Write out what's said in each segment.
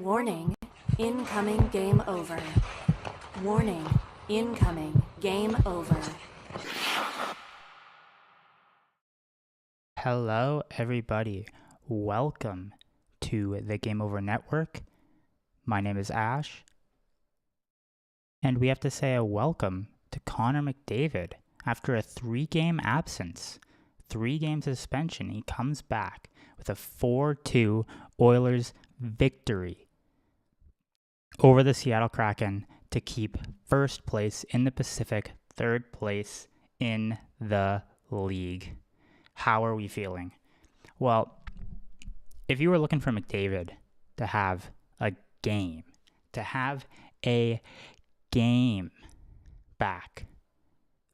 Warning, incoming game over. Warning, incoming game over. Hello, everybody. Welcome to the Game Over Network. My name is Ash. And we have to say a welcome to Connor McDavid. After a 3-game absence, 3-game suspension, he comes back with a 4-2 Oilers victory over the Seattle Kraken to keep first place in the Pacific, third place in the league. How are we feeling? Well, if you were looking for McDavid to have a game back,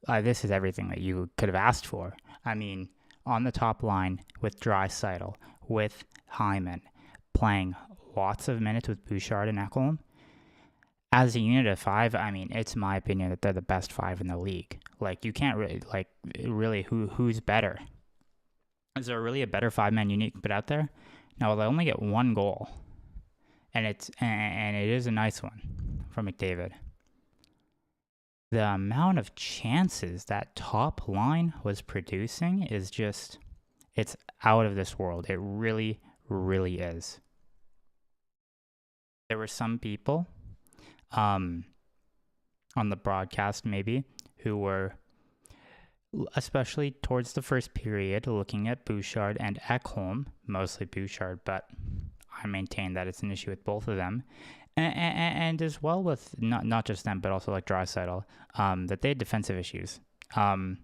this is everything that you could have asked for. I mean, on the top line with Draisaitl, with Hyman, playing lots of minutes with Bouchard and Ekholm. As a unit of 5, I mean, it's my opinion that they're the best 5 in the league. Like, you can't really, who's better? Is there really a better 5-man unit you can put out there? No, they only get 1 goal. And it is a nice one from McDavid. The amount of chances that top line was producing is just, it's out of this world. It really, really is. There were some people on the broadcast maybe who were, especially towards the first period, looking at Bouchard and Ekholm, mostly Bouchard, but I maintain that it's an issue with both of them. And as well with not just them, but also like Draisaitl, that they had defensive issues. And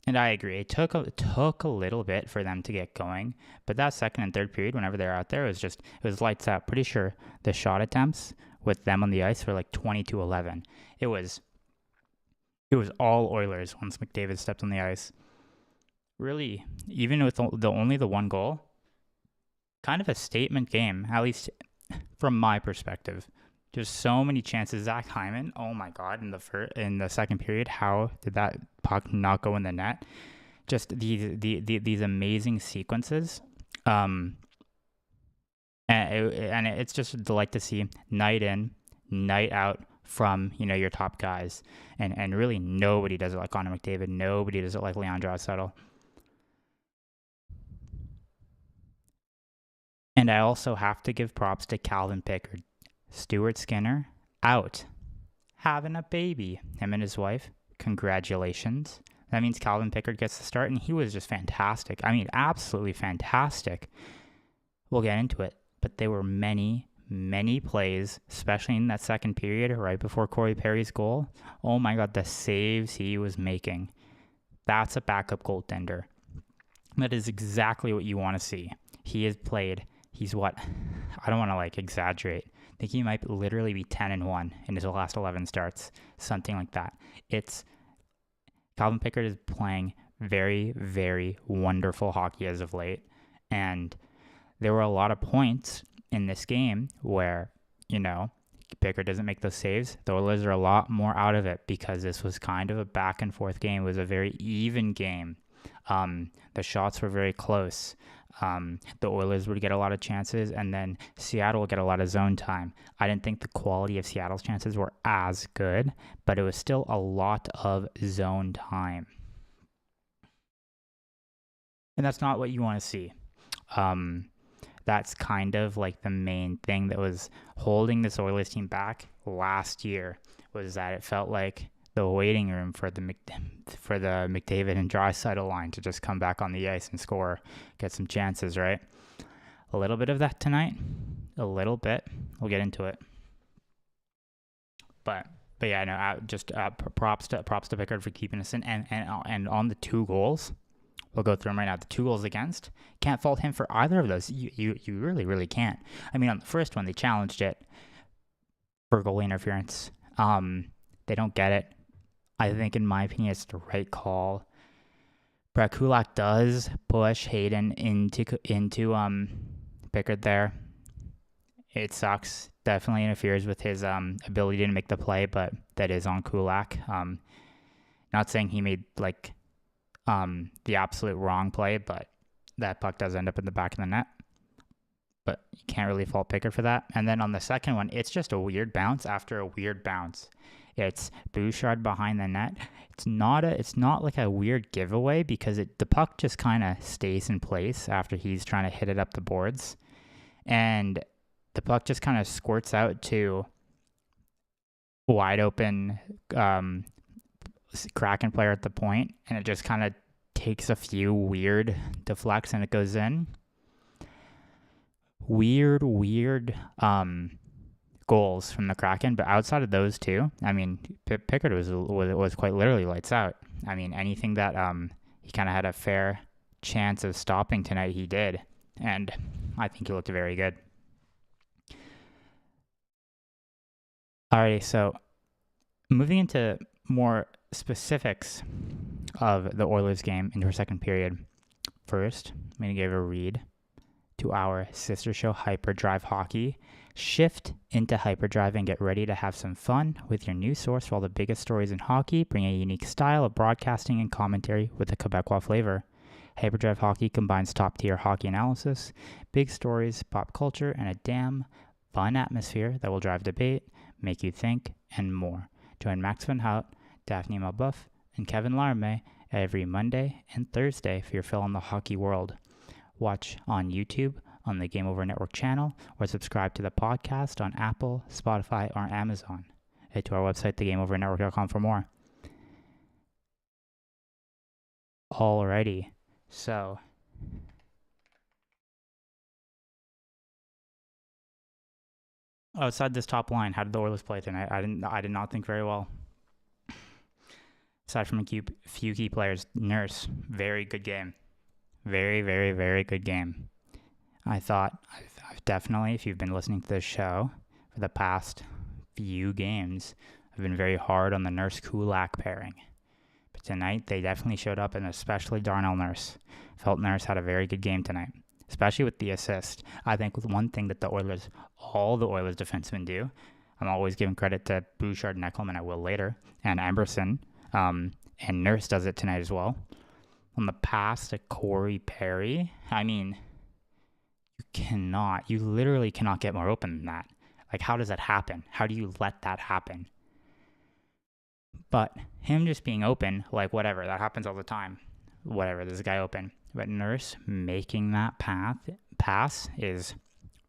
I agree. It took a little bit for them to get going, but that second and third period, whenever they're out there, it was lights out. Pretty sure the shot attempts with them on the ice were like 20-11. It was all Oilers once McDavid stepped on the ice. Really, even with only the 1 goal, kind of a statement game, at least from my perspective. Just so many chances. Zach Hyman, oh my God, in the second period, how did that puck not go in the net? Just these amazing sequences. And it's just a delight to see night in, night out from, your top guys. And really nobody does it like Connor McDavid. Nobody does it like Leon Draisaitl. And I also have to give props to Calvin Pickard. Stuart Skinner, out. Having a baby. Him and his wife, congratulations. That means Calvin Pickard gets the start, and he was just fantastic. I mean, absolutely fantastic. We'll get into it. But there were many, many plays, especially in that second period, right before Corey Perry's goal. Oh my God, the saves he was making. That's a backup goaltender. That is exactly what you want to see. He has played... He's what? I don't want to exaggerate. I think he might literally be 10-1 in his last 11 starts, something like that. Calvin Pickard is playing very, very wonderful hockey as of late, and there were a lot of points in this game where, Pickard doesn't make those saves. The Oilers are a lot more out of it because this was kind of a back and forth game. It was a very even game. The shots were very close. The Oilers would get a lot of chances, and then Seattle would get a lot of zone time. I didn't think the quality of Seattle's chances were as good, but it was still a lot of zone time. And that's not what you want to see. That's kind of like the main thing that was holding this Oilers team back last year, was that it felt like the waiting room for the McDavid and Draisaitl line to just come back on the ice and score, get some chances, right? A little bit of that tonight, a little bit. We'll get into it, but yeah, no, just props to Pickard for keeping us in, and on the 2 goals, we'll go through them right now. The 2 goals against, can't fault him for either of those. You really, really can't. I mean, on the first one, they challenged it for goalie interference. They don't get it. I think, in my opinion, it's the right call. Brett Kulak does push Hayden into Pickard there. It sucks. Definitely interferes with his ability to make the play, but that is on Kulak. Not saying he made the absolute wrong play, but that puck does end up in the back of the net. but you can't really fault Pickard for that. And then on the second one, it's just a weird bounce after a weird bounce. It's Bouchard behind the net. It's not like a weird giveaway because the puck just kind of stays in place after he's trying to hit it up the boards. And the puck just kind of squirts out to wide open Kraken player at the point, and it just kind of takes a few weird deflects and it goes in. Weird goals from the Kraken, but outside of those two, I mean, Pickard was quite literally lights out. I mean, anything that he kind of had a fair chance of stopping tonight, he did, and I think he looked very good. Alrighty, so moving into more specifics of the Oilers game into our second period. First, I'm going to give a read to our sister show, Hyperdrive Hockey. Shift into Hyperdrive and get ready to have some fun with your new source for all the biggest stories in hockey. Bring a unique style of broadcasting and commentary with a Quebecois flavor. Hyperdrive Hockey combines top-tier hockey analysis, big stories, pop culture, and a damn fun atmosphere that will drive debate, make you think, and more. Join Max Van Hout, Daphne Malbuff, and Kevin Larme every Monday and Thursday for your fill on the hockey world. Watch on YouTube on the Game Over Network channel or subscribe to the podcast on Apple, Spotify, or Amazon. Head to our website, thegameovernetwork.com, for more. Alrighty, so outside this top line, how did the Oilers play tonight? I did not think very well. Aside from a few key players, Nurse, very good game. Very, very, very good game. I thought I've definitely, if you've been listening to this show for the past few games, I've been very hard on the Nurse-Kulak pairing. But tonight, they definitely showed up, and especially Darnell Nurse. Felt Nurse had a very good game tonight, especially with the assist. I think with one thing that all the Oilers defensemen do, I'm always giving credit to Bouchard and Ekholm, and I will later, and Amberson, and Nurse does it tonight as well. On the pass to Corey Perry, I mean, you literally cannot get more open than that. Like, how does that happen? How do you let that happen? But him just being open, like, whatever, that happens all the time. Whatever, there's a guy open. But Nurse making that pass is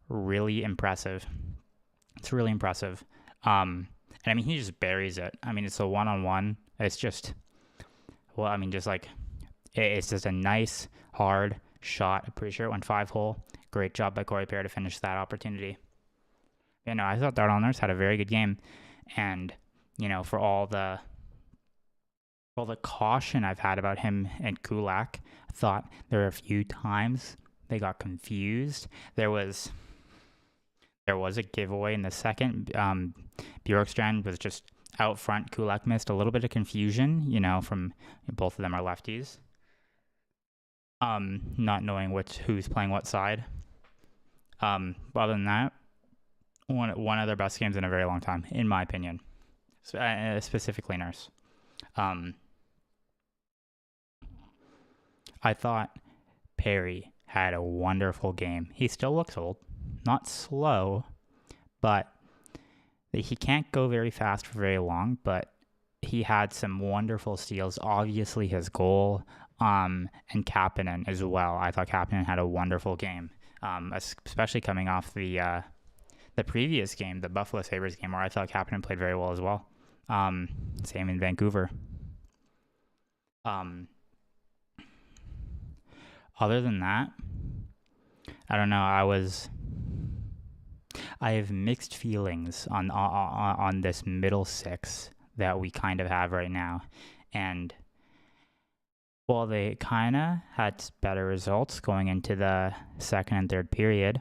really impressive. It's really impressive. And I mean, he just buries it. I mean, it's a one-on-one. It's just, it's just a nice, hard shot. I'm pretty sure it went 5-hole. Great job by Corey Perry to finish that opportunity. I thought Darnell Nurse had a very good game. And, for all the caution I've had about him and Kulak, I thought there were a few times they got confused. There was a giveaway in the second. Bjorkstrand was just out front. Kulak missed a little bit of confusion, from both of them are lefties. Not knowing who's playing what side. Other than that, one of their best games in a very long time, in my opinion. Specifically Nurse. I thought Perry had a wonderful game. He still looks old, not slow, but he can't go very fast for very long, but he had some wonderful steals. Obviously his goal, and Kapanen as well. I thought Kapanen had a wonderful game, especially coming off the previous game, the Buffalo Sabres game, where I thought Kapanen played very well as well. Same in Vancouver. Other than that, I don't know. I have mixed feelings on this middle six that we kind of have right now, and while they kind of had better results going into the second and third period,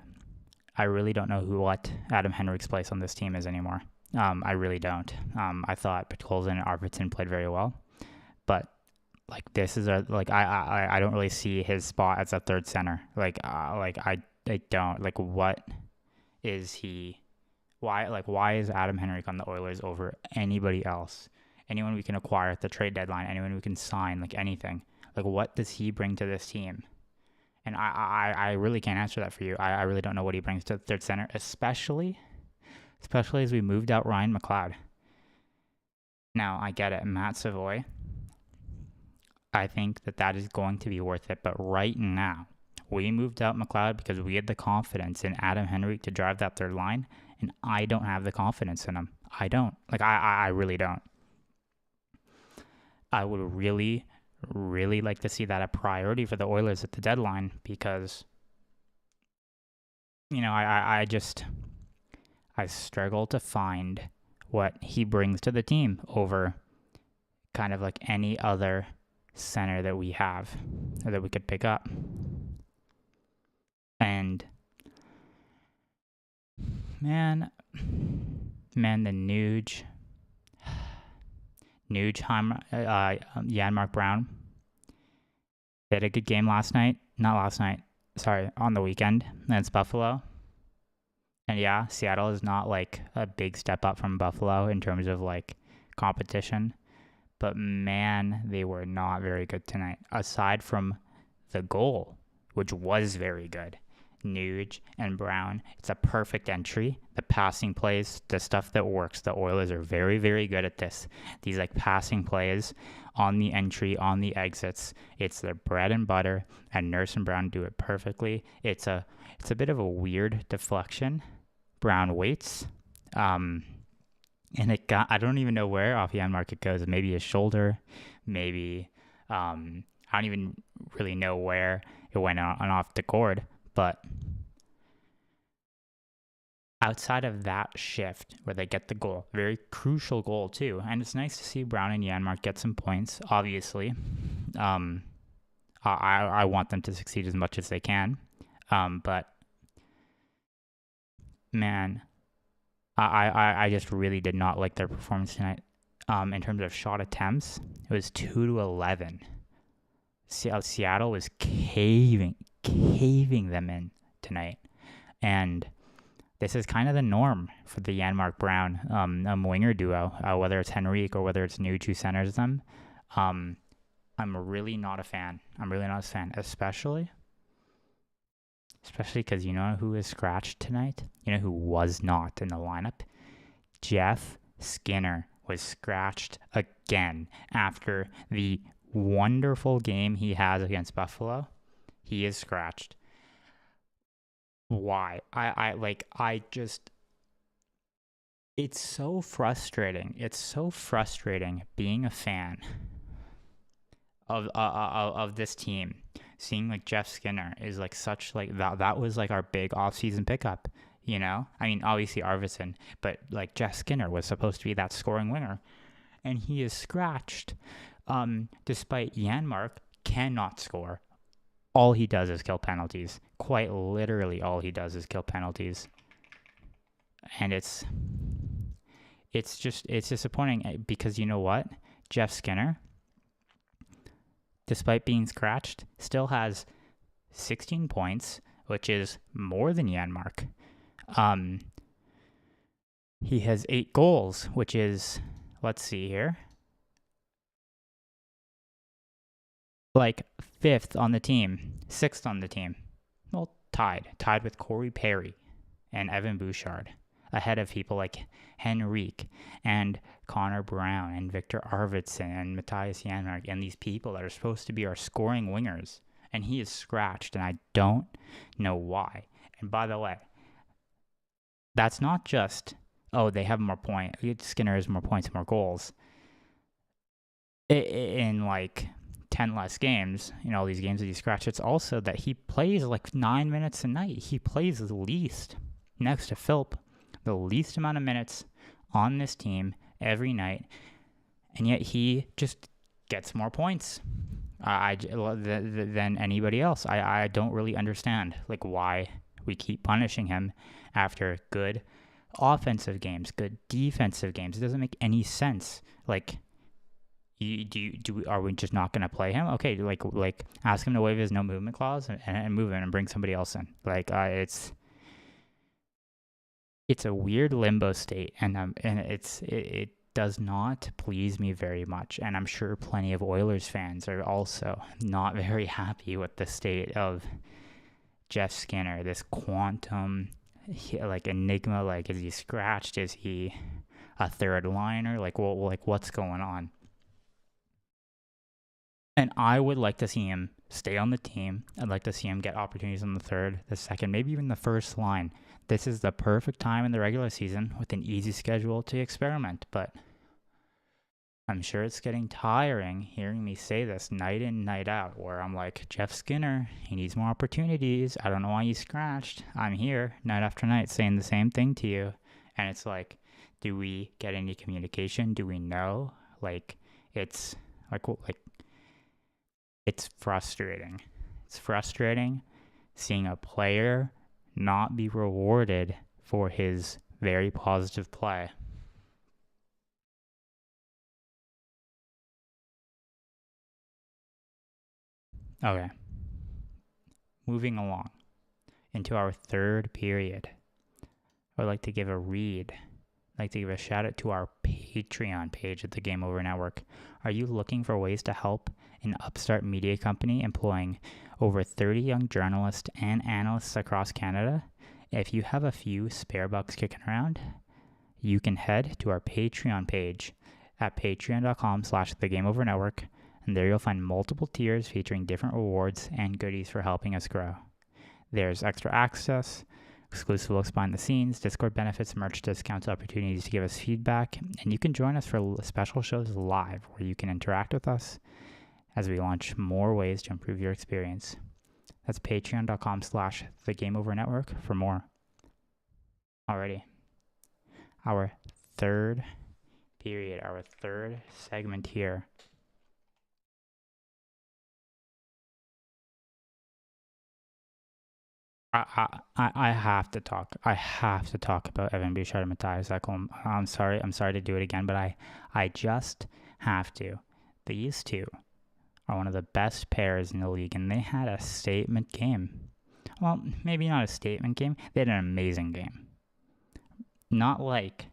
I really don't know what Adam Henrique's place on this team is anymore. I really don't. I thought Podkolzin and Arvidsson played very well, but this is I don't really see his spot as a third center. I don't. What is he? Why is Adam Henrique on the Oilers over anybody else? Anyone we can acquire at the trade deadline, anyone we can sign, anything. What does he bring to this team? And I really can't answer that for you. I really don't know what he brings to the third center, especially as we moved out Ryan McLeod. Now, I get it. Matt Savoy, I think that is going to be worth it. But right now, we moved out McLeod because we had the confidence in Adam Henrique to drive that third line, and I don't have the confidence in him. I don't. I really don't. I would really, really like to see that a priority for the Oilers at the deadline because, I struggle to find what he brings to the team over kind of like any other center that we have or that we could pick up. And man, the Janmark Brown, they had a good game on the weekend against Buffalo. And yeah, Seattle is not like a big step up from Buffalo in terms of like competition. But man, they were not very good tonight. Aside from the goal, which was very good. Nuge and Brown, it's a perfect entry. The passing plays, the stuff that works. The Oilers are very, very good at this. These like passing plays on the entry, on the exits. It's their bread and butter, and Nurse and Brown do it perfectly. It's a bit of a weird deflection. Brown waits. And I don't even know where off Janmark it goes. Maybe his shoulder, maybe, I don't even really know where it went on off the cord. But outside of that shift where they get the goal, very crucial goal too. And it's nice to see Brown and Janmark get some points, obviously. I want them to succeed as much as they can. But man, I just really did not like their performance tonight. In terms of shot attempts, it was 2-11. Seattle was caving them in tonight. And this is kind of the norm for the Janmark Brown winger duo, whether it's Henrique or whether it's Nuge who centers them. I'm really not a fan. Especially because you know who is scratched tonight? You know who was not in the lineup? Jeff Skinner was scratched again after the wonderful game he has against Buffalo. He is scratched. Why? It's so frustrating. It's so frustrating being a fan of this team. Seeing like Jeff Skinner is like such like that was like our big off-season pickup, you know? I mean, obviously Arvidsson, but like Jeff Skinner was supposed to be that scoring winger, and he is scratched. Despite Janmark cannot score. All he does is kill penalties. Quite literally all he does is kill penalties. And it's disappointing because you know what? Jeff Skinner, despite being scratched, still has 16 points, which is more than Janmark. He has 8 goals, which is, let's see here, like 5th on the team, 6th on the team. Well, tied with Corey Perry and Evan Bouchard, ahead of people like Henrique and Connor Brown and Victor Arvidsson and Matthias Janmark and these people that are supposed to be our scoring wingers. And he is scratched, and I don't know why. And by the way, that's not just, they have more points. Skinner has more points, more goals. In like 10 less games, all these games that he scratched, it's also that he plays like 9 minutes a night. He plays the least, next to Philp, the least amount of minutes on this team every night, and yet he just gets more points than anybody else. I don't really understand like why we keep punishing him after good offensive games, good defensive games. It doesn't make any sense. Like, are we just not going to play him? Okay, like ask him to waive his no movement clause and move him and bring somebody else in. Like, it's a weird limbo state, and it does not please me very much, and I'm sure plenty of Oilers fans are also not very happy with the state of Jeff Skinner, this quantum enigma. Like, is he scratched? Is he a third liner? What's going on? And I would like to see him stay on the team. I'd like to see him get opportunities on the third, the second, maybe even the first line. This is the perfect time in the regular season with an easy schedule to experiment. But I'm sure it's getting tiring hearing me say this night in, night out, where I'm like, Jeff Skinner, he needs more opportunities. I don't know why he's scratched. I'm here night after night saying the same thing to you. And it's like, do we get any communication? Do we know? It's frustrating. It's frustrating seeing a player not be rewarded for his very positive play. Okay. Moving along into our third period. I would like to give a read. I'd like to give a shout out to our Patreon page at the Game Over Network. Are you looking for ways to help an upstart media company employing over 30 young journalists and analysts across Canada? If you have a few spare bucks kicking around, you can head to our Patreon page at patreon.com/thegameovernetwork, and there you'll find multiple tiers featuring different rewards and goodies for helping us grow. There's extra access, exclusive looks behind the scenes, Discord benefits, merch discounts, opportunities to give us feedback, and you can join us for special shows live where you can interact with us as we launch more ways to improve your experience. That's patreon.com/thegameovernetwork for more. Alrighty. Our third period, our third segment here. I have to talk. I have to talk about Evan Bouchard and Matthias Ekholm. I'm sorry to do it again, but I just have to. These two are one of the best pairs in the league, and they had a statement game. Well, maybe not a statement game. They had an amazing game. Not like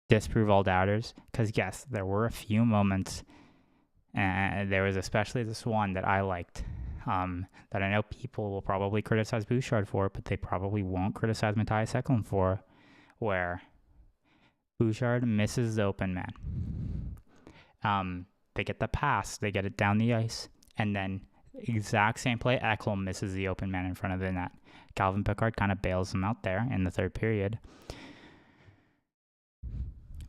disprove all doubters, because yes, there were a few moments, and there was especially this one that I liked, that I know people will probably criticize Bouchard for, but they probably won't criticize Matthias Ekholm for, where Bouchard misses the open man. They get the pass, they get it down the ice, and then exact same play, Ekholm misses the open man in front of the net. Calvin Pickard kind of bails him out there in the third period.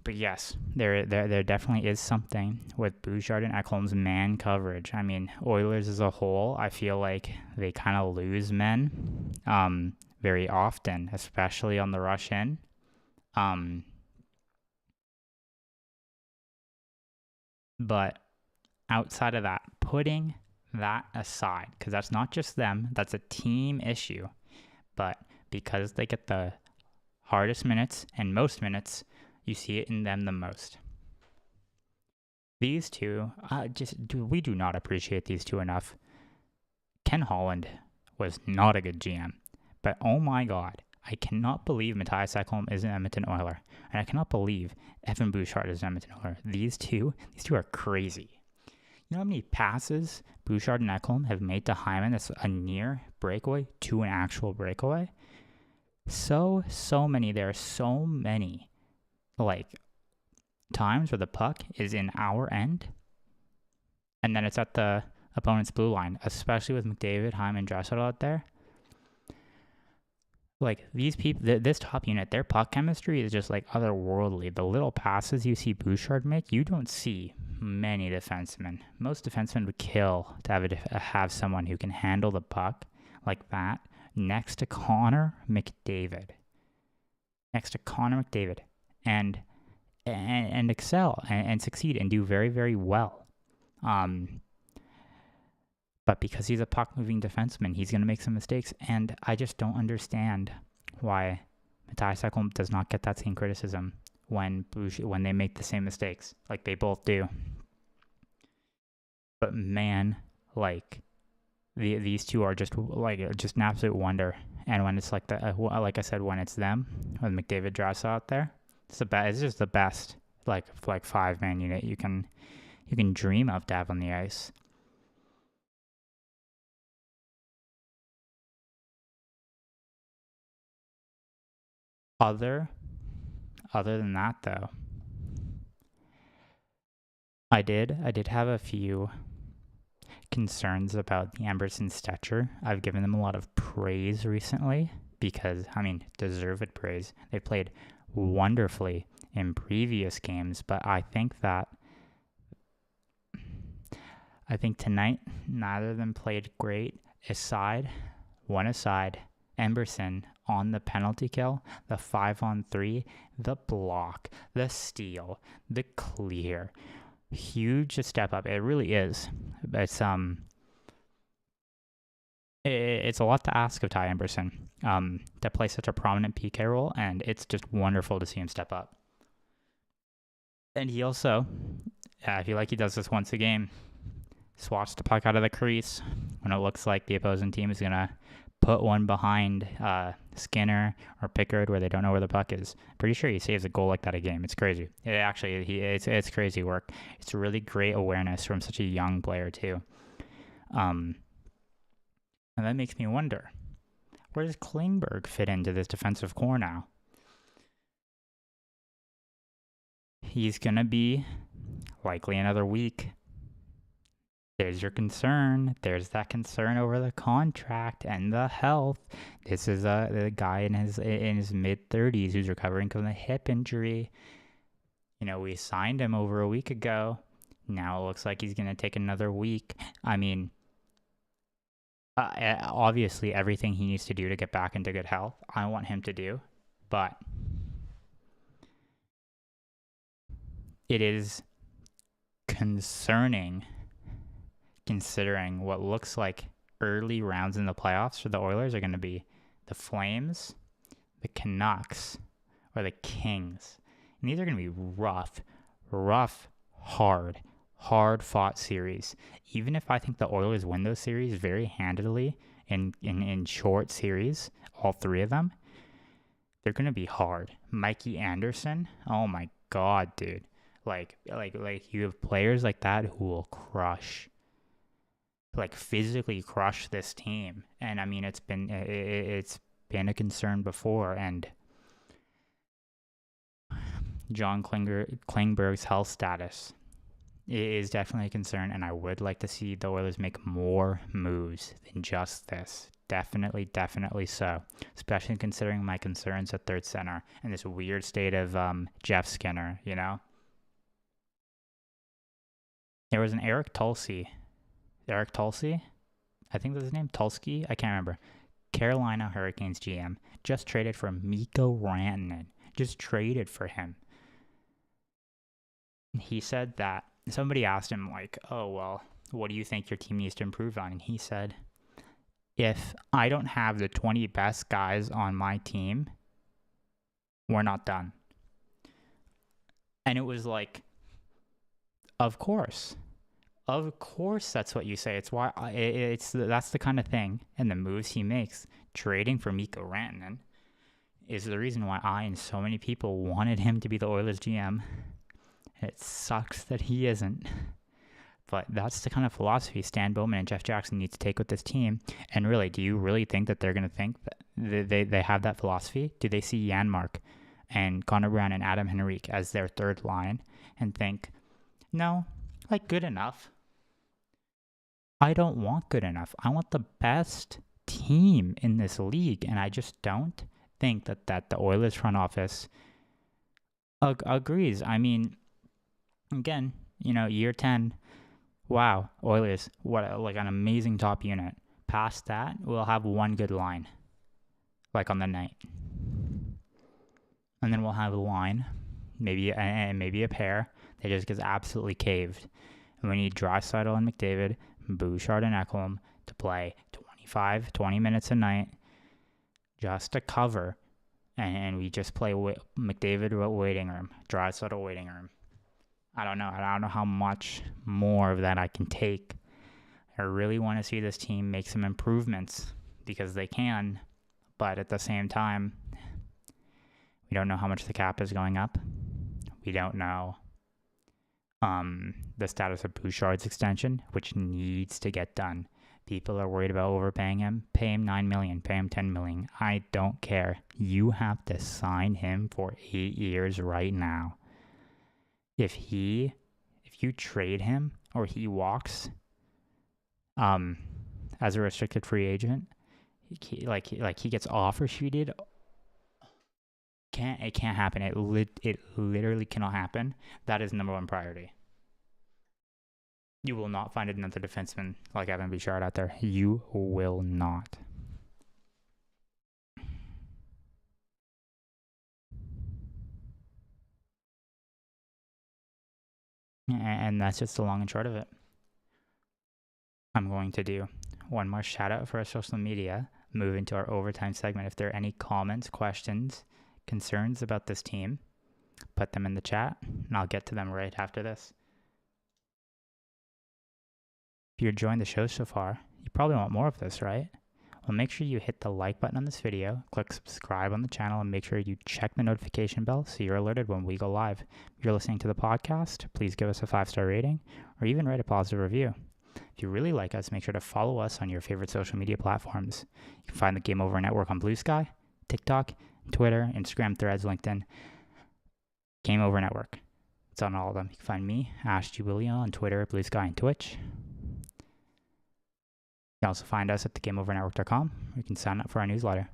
But yes, there definitely is something with Bouchard and Ekholm's man coverage. I mean, Oilers as a whole, I feel like they kind of lose men very often, especially on the rush in. But outside of that, putting that aside, because that's not just them, that's a team issue. But because they get the hardest minutes and most minutes, you see it in them the most. These two, we do not appreciate these two enough. Ken Holland was not a good GM, but oh my God, I cannot believe Matthias Ekholm is an Edmonton Oiler, and I cannot believe Evan Bouchard is an Edmonton Oiler. These two are crazy. You know how many passes Bouchard and Ekholm have made to Hyman that's a near breakaway to an actual breakaway? So many. There are so many times where the puck is in our end and then it's at the opponent's blue line, especially with McDavid, Hyman, Draisaitl out there. These people, this top unit, their puck chemistry is just otherworldly. The little passes you see Bouchard make, you don't see many defensemen. Most defensemen would kill to have someone who can handle the puck like that next to Connor McDavid. And excel and succeed and do very, very well. But because he's a puck-moving defenseman, he's going to make some mistakes. And I just don't understand why Matthias Ekholm does not get that same criticism when they make the same mistakes, like they both do. But man, these two are just an absolute wonder. And when it's like I said, when it's them with McDavid, Draisaitl out there, it's just the best. like 5-man unit you can dream of to have on the ice. Other than that, though, I did have a few concerns about the Emberson Stetcher. I've given them a lot of praise recently because, I mean, deserved praise. They played wonderfully in previous games, but I think tonight neither of them played great. One aside, Emberson on the penalty kill, the 5-on-3, the block, the steal, the clear. Huge step up. It really is. It's a lot to ask of Ty Emberson to play such a prominent PK role, and it's just wonderful to see him step up. And he also, I feel like he does this once a game, swats the puck out of the crease when it looks like the opposing team is going to put one behind Skinner or Pickard where they don't know where the puck is. Pretty sure he saves a goal like that a game. It's crazy. It's crazy work. It's really great awareness from such a young player too. And that makes me wonder, where does Klingberg fit into this defensive core now? He's going to be likely another week. There's your concern. There's that concern over the contract and the health. This is a guy in his mid-30s who's recovering from a hip injury. You know, we signed him over a week ago. Now it looks like he's going to take another week. I mean, obviously everything he needs to do to get back into good health, I want him to do. But it is concerning considering what looks like early rounds in the playoffs for the Oilers are going to be the Flames, the Canucks, or the Kings. And these are going to be rough, hard-fought series. Even if I think the Oilers win those series very handily in short series, all three of them, they're going to be hard. Mikey Anderson, oh my God, dude. Like you have players like that who will physically crush this team. And I mean, it's been a concern before, and John Klingberg's health status is definitely a concern, and I would like to see the Oilers make more moves than just this. Definitely so, especially considering my concerns at third center and this weird state of Jeff Skinner, you know? There was an Eric Tulsi, I think that's his name, Tulski, I can't remember. Carolina Hurricanes GM just traded for Mikko Rantanen. Just traded for him. He said that somebody asked him, like, oh, well, what do you think your team needs to improve on? And he said, if I don't have the 20 best guys on my team, we're not done. And it was like, of course that's what you say. It's why that's the kind of thing, and the moves he makes, trading for Mikko Rantanen, is the reason why I and so many people wanted him to be the Oilers GM. It sucks that he isn't, but that's the kind of philosophy Stan Bowman and Jeff Jackson need to take with this team. And really, do you really think that they're going to think that they have that philosophy? Do they see Janmark and Connor Brown and Adam Henrique as their third line and think, no, like, good enough? I don't want good enough. I want the best team in this league, and I just don't think that the Oilers front office agrees. I mean, again, you know, year 10, wow, Oilers, what an amazing top unit. Past that, we'll have one good line, like on the night, and then we'll have a line, maybe a pair that just gets absolutely caved. And we need Draisaitl and McDavid, Bouchard and Ekholm to play 20 minutes a night just to cover, and we just play McDavid waiting room, Draisaitl waiting room. I don't know how much more of that I can take. I really want to see this team make some improvements because they can, but at the same time, we don't know how much the cap is going up. We don't know the status of Bouchard's extension, which needs to get done. People are worried about overpaying him. Pay him $9 million, pay him $10 million. I don't care. You have to sign him for 8 years right now. If you trade him or he walks as a restricted free agent, he gets offer sheeted. It can't happen. It literally cannot happen. That is number one priority. You will not find another defenseman like Evan Bouchard out there. You will not. And that's just the long and short of it. I'm going to do one more shout out for our social media, move into our overtime segment. If there are any comments, questions, concerns about this team, put them in the chat and I'll get to them right after this. If you're enjoying the show so far, you probably want more of this, right? Well, make sure you hit the like button on this video, click subscribe on the channel, and make sure you check the notification bell so you're alerted when we go live. If you're listening to the podcast, please give us a 5-star rating or even write a positive review. If you really like us, make sure to follow us on your favorite social media platforms. You can find the Game Over Network on Blue Sky, TikTok, Twitter, Instagram, Threads, LinkedIn. Game Over Network. It's on all of them. You can find me, Ash G. William, on Twitter, Blue Sky, and Twitch. You can also find us at thegameovernetwork.com, where you can sign up for our newsletter.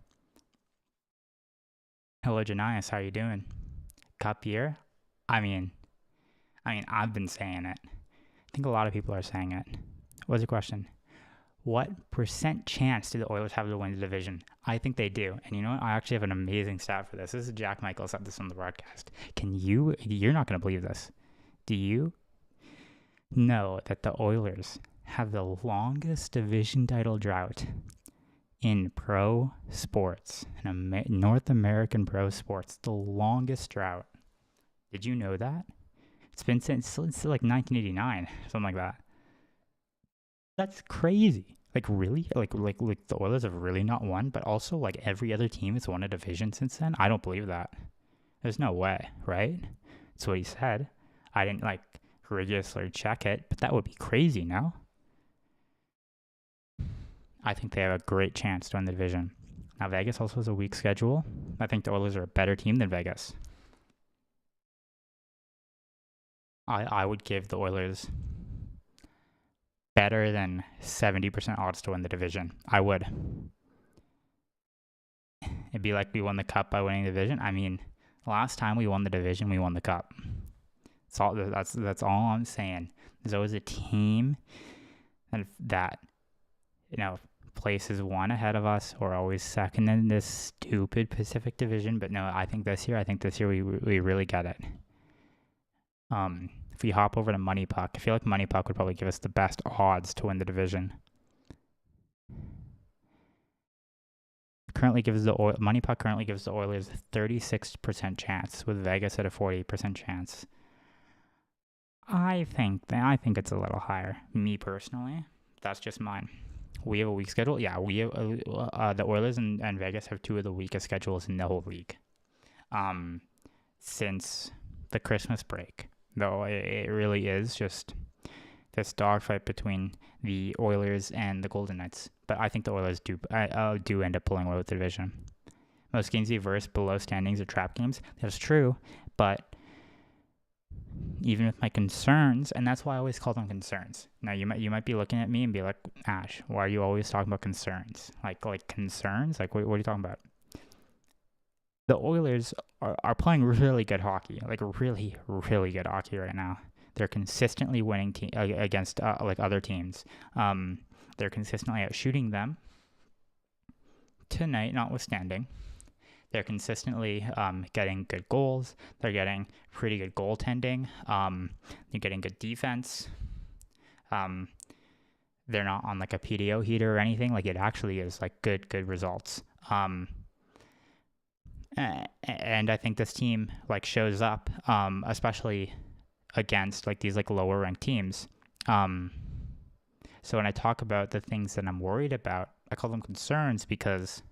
Hello, Janias. How are you doing? Cup year? I mean, I've been saying it. I think a lot of people are saying it. What's the question? What % chance do the Oilers have to win the division? I think they do. And you know what? I actually have an amazing stat for this. This is Jack Michael said this on the broadcast. You're not going to believe this. Do you know that the Oilers have the longest division title drought in pro sports, in North American pro sports? The longest drought. Did you know that? It's been since like 1989, something like that. That's crazy. Like really? Like the Oilers have really not won, but also like every other team has won a division since then? I don't believe that. There's no way, right? That's what he said. I didn't like rigorously check it, but that would be crazy, no? I think they have a great chance to win the division. Now Vegas also has a weak schedule. I think the Oilers are a better team than Vegas. I would give the Oilers better than 70% odds to win the division. I would. It'd be like we won the cup by winning the division. I mean, last time we won the division, we won the cup. That's all I'm saying. There's always a team that places one ahead of us. We're always second in this stupid Pacific Division. But no, I think this year we really get it. If we hop over to Money Puck, I feel like Money Puck would probably give us the best odds to win the division. Money Puck currently gives the Oilers a 36% chance, with Vegas at a 40% chance. I think it's a little higher. Me personally, that's just mine. We have a weak schedule. Yeah, we have the Oilers and Vegas have two of the weakest schedules in the whole league. Since the Christmas break. Though it really is just this dogfight between the Oilers and the Golden Knights. But I think the Oilers do end up pulling away with the division. Most games versed below standings are trap games. That's true, but even with my concerns, and that's why I always call them concerns. Now you might be looking at me and be like, Ash, why are you always talking about concerns? Like concerns? Like what are you talking about? The Oilers are playing really good hockey, like really, really good hockey right now. They're consistently winning against other teams. They're consistently outshooting them. Tonight, notwithstanding, they're consistently getting good goals. They're getting pretty good goaltending. They're getting good defense. They're not on like a PDO heater or anything. Like it actually is like good results. And I think this team like shows up, especially against like these like lower ranked teams. So when I talk about the things that I'm worried about, I call them concerns because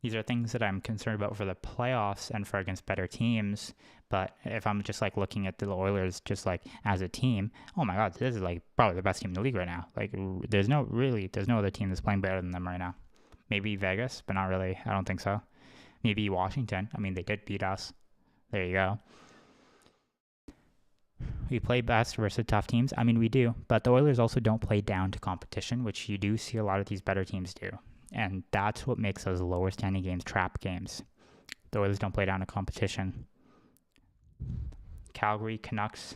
These are things that I'm concerned about for the playoffs and for against better teams. But if I'm just like looking at the Oilers just like as a team, oh my God, this is like probably the best team in the league right now. Like there's no other team that's playing better than them right now. Maybe Vegas, but not really. I don't think so. Maybe Washington. I mean, they did beat us. There you go. We play best versus tough teams. I mean, we do. But the Oilers also don't play down to competition, which you do see a lot of these better teams do. And that's what makes those lower standing games trap games. The Oilers don't play down to competition. Calgary Canucks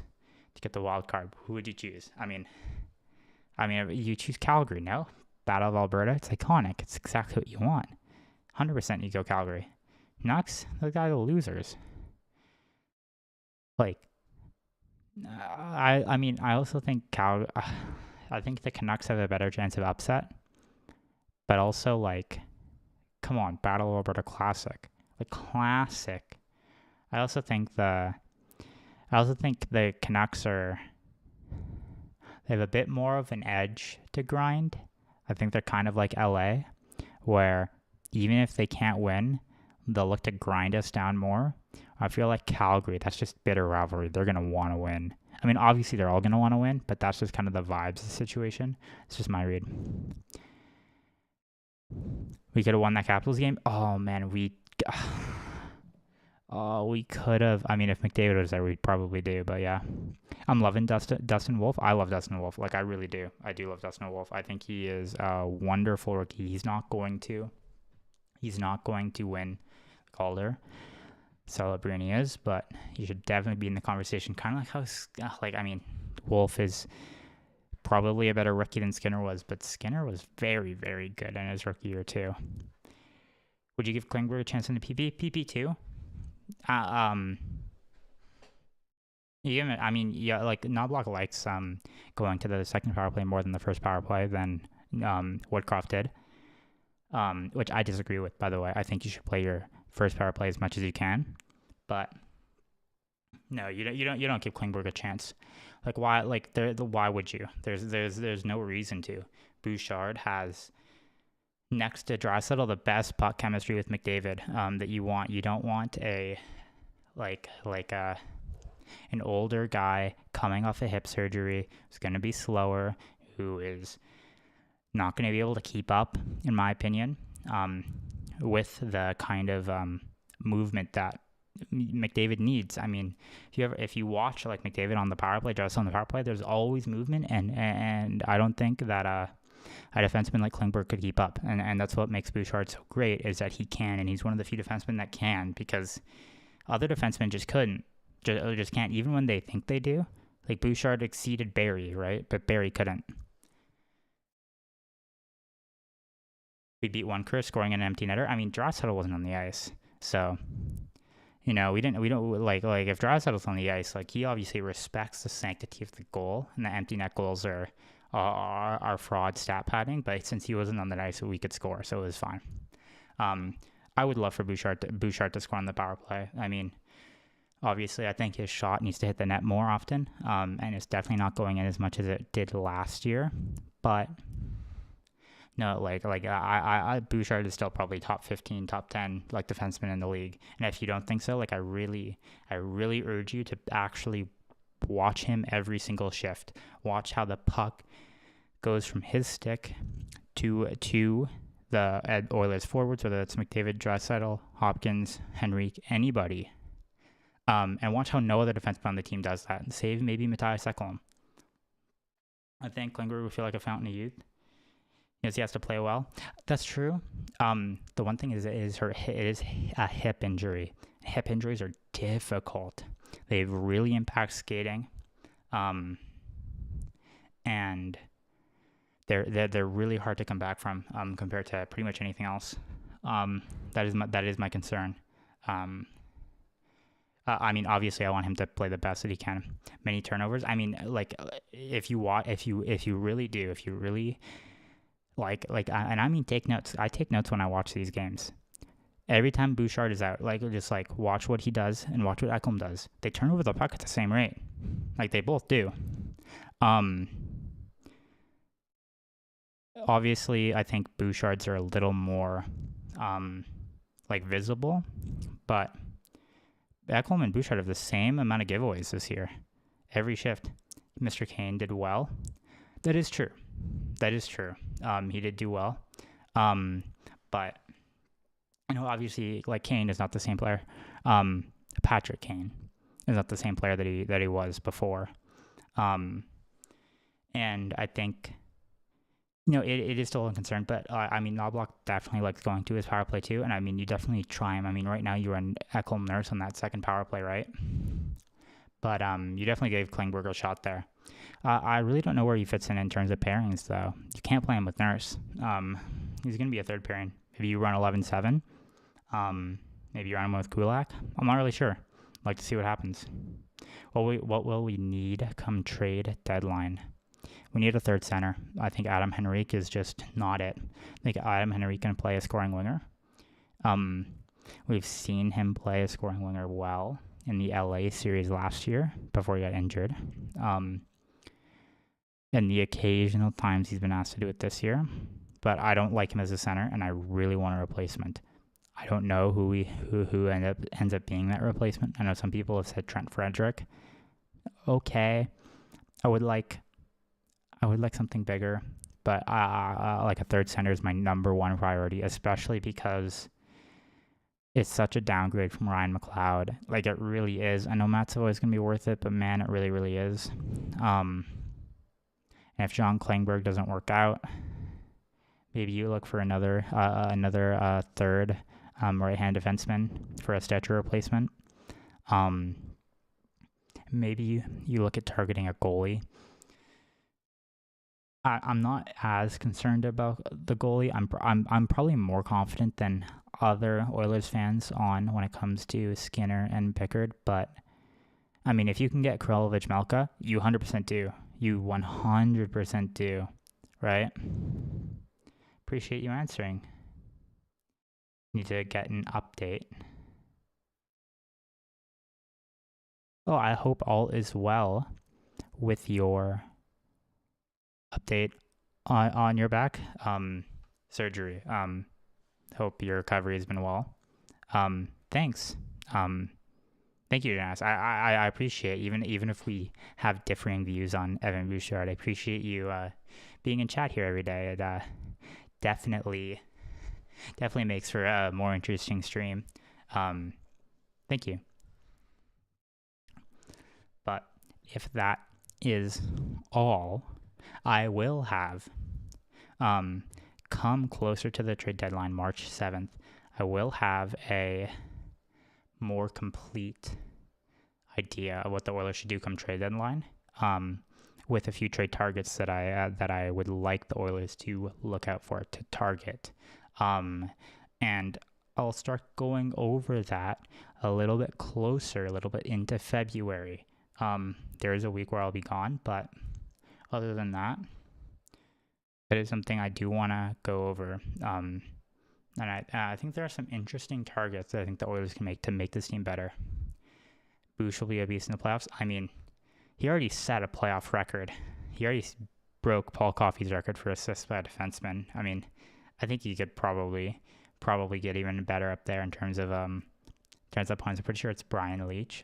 to get the wild card. Who would you choose? I mean, you choose Calgary, no? Battle of Alberta. It's iconic. It's exactly what you want. 100% you go Calgary. Canucks, those guys are losers. Like, I also think I think the Canucks have a better chance of upset. But also, like, come on, Battle of Alberta classic. Like, classic. I also think the Canucks they have a bit more of an edge to grind. I think they're kind of like LA, where even if they can't win, they'll look to grind us down more. I feel like Calgary, that's just bitter rivalry. They're going to want to win. I mean, obviously they're all going to want to win, but that's just kind of the vibes of the situation. It's just my read. We could have won that Capitals game. Oh, man, we could have. I mean, if McDavid was there, we'd probably do, but yeah. I'm loving Dustin Wolf. I love Dustin Wolf. Like, I really do. I do love Dustin Wolf. I think he is a wonderful rookie. He's not going to win Calder. Celebrini is, but he should definitely be in the conversation. Kind of like how, Wolf is probably a better rookie than Skinner was, but Skinner was very, very good in his rookie year too. Would you give Klingberg a chance in the PP? PP too? Like Knobloch likes going to the second power play more than the first power play than Woodcroft did, which I disagree with, by the way. I think you should play your first power play as much as you can, but no, you don't give Klingberg a chance. Like why? Like why would you? There's no reason to. Bouchard has, next to Draisaitl, the best puck chemistry with McDavid that you want. You don't want an older guy coming off a hip surgery who's going to be slower, who is not going to be able to keep up, in my opinion, with the kind of movement that McDavid needs. I mean, if you watch like McDavid on the power play, Draisaitl on the power play, there's always movement, and I don't think that a defenseman like Klingberg could keep up, and that's what makes Bouchard so great, is that he can, and he's one of the few defensemen that can, because other defensemen just couldn't, just can't, even when they think they do. Like Bouchard exceeded Barrie, right? But Barrie couldn't. We beat Onekar scoring an empty netter. I mean, Draisaitl wasn't on the ice, so we don't like if Draisaitl's on the ice, like he obviously respects the sanctity of the goal, and the empty net goals are fraud stat padding. But since he wasn't on the ice, we could score, so it was fine. I would love for Bouchard to score on the power play. I mean, obviously, I think his shot needs to hit the net more often, and it's definitely not going in as much as it did last year. But no, I Bouchard is still probably top 15, top 10 like defenseman in the league. And if you don't think so, like I really urge you to actually watch him every single shift. Watch how the puck goes from his stick to the Oilers forwards, whether it's McDavid, Draisaitl, Hopkins, Henrique, anybody. And watch how no other defenseman on the team does that. Save maybe Matthias Ekholm. I think Klingberg would feel like a fountain of youth. Because he has to play well. That's true. The one thing is it is a hip injury. Hip injuries are difficult. They really impact skating, and they're really hard to come back from compared to pretty much anything else. That is my concern. I mean, obviously, I want him to play the best that he can. Many turnovers. I mean, like if you really and I mean, take notes. I take notes when I watch these games. Every time Bouchard is out, just watch what he does and watch what Ekholm does. They turn over the puck at the same rate. Like they both do. Obviously, I think Bouchard's are a little more like visible, but Ekholm and Bouchard have the same amount of giveaways this year. Every shift. Mr. Kane did well. That is true. He did do well. But obviously, like, Kane is not the same player. Patrick Kane is not the same player that he was before. And I think, it is still a concern. But Knobloch definitely likes going to his power play too. And you definitely try him. Right now you run Ekholm Nurse on that second power play, right? But you definitely gave Klingberg a shot there. I really don't know where he fits in terms of pairings, though. You can't play him with Nurse. He's going to be a third pairing. Maybe you run 11-7. Maybe you run him with Kulak. I'm not really sure. I'd like to see what happens. What will we need come trade deadline? We need a third center. I think Adam Henrique is just not it. I think Adam Henrique can play a scoring winger. We've seen him play a scoring winger well in the LA series last year before he got injured. And the occasional times he's been asked to do it this year. But I don't like him as a center, and I really want a replacement. I don't know who ends up being that replacement. I know some people have said Trent Frederick. Okay. I would like something bigger, but like a third center is my number one priority, especially because it's such a downgrade from Ryan McLeod. Like, it really is. I know Matt's always going to be worth it, but man, it really, really is. And if John Klingberg doesn't work out, maybe you look for another third right-hand defenseman for a Stetcher replacement. Maybe you look at targeting a goalie. I'm not as concerned about the goalie. I'm probably more confident than other Oilers fans when it comes to Skinner and Pickard. But if you can get Kralovic Melka, you 100% do. You 100% do, right? Appreciate you answering. Need to get an update. Oh, I hope all is well with your update on your back surgery. Hope your recovery has been well. Thanks. Thank you, Janice. I appreciate, even if we have differing views on Evan Bouchard, I appreciate you being in chat here every day. It definitely makes for a more interesting stream. Thank you. But if that is all, I will have come closer to the trade deadline, March 7th. I will have a more complete idea of what the Oilers should do come trade deadline, with a few trade targets that I would like the Oilers to look out for to target. And I'll start going over that a little bit closer, a little bit into February. There is a week where I'll be gone, but other than that, it is something I do want to go over. And I think there are some interesting targets that I think the Oilers can make to make this team better. Bouch will be a beast in the playoffs. He already set a playoff record. He already broke Paul Coffey's record for assists by a defenseman. I think he could probably get even better up there in terms of points. I'm pretty sure it's Brian Leach.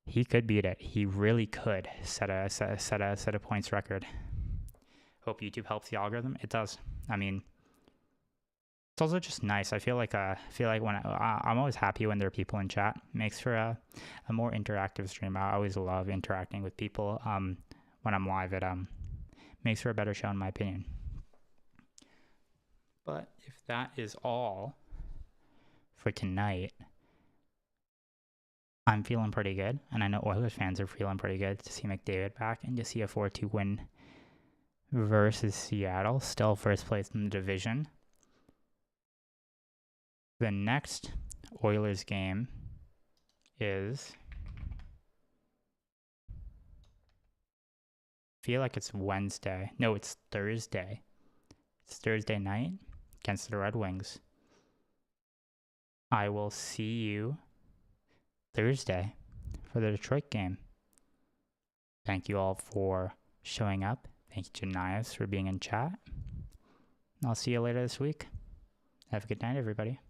He could beat it. He really could set a points record. Hope YouTube helps the algorithm. It does. It's also just nice. I feel like when I'm always happy when there are people in chat. It makes for a more interactive stream. I always love interacting with people. When I'm live, it makes for a better show in my opinion. But if that is all for tonight, I'm feeling pretty good, and I know Oilers fans are feeling pretty good to see McDavid back and to see a 4-2 win versus Seattle, still first place in the division. The next Oilers game is, I feel like it's Wednesday. No, it's Thursday. It's Thursday night against the Red Wings. I will see you Thursday for the Detroit game. Thank you all for showing up. Thank you to Nias for being in chat. I'll see you later this week. Have a good night, everybody.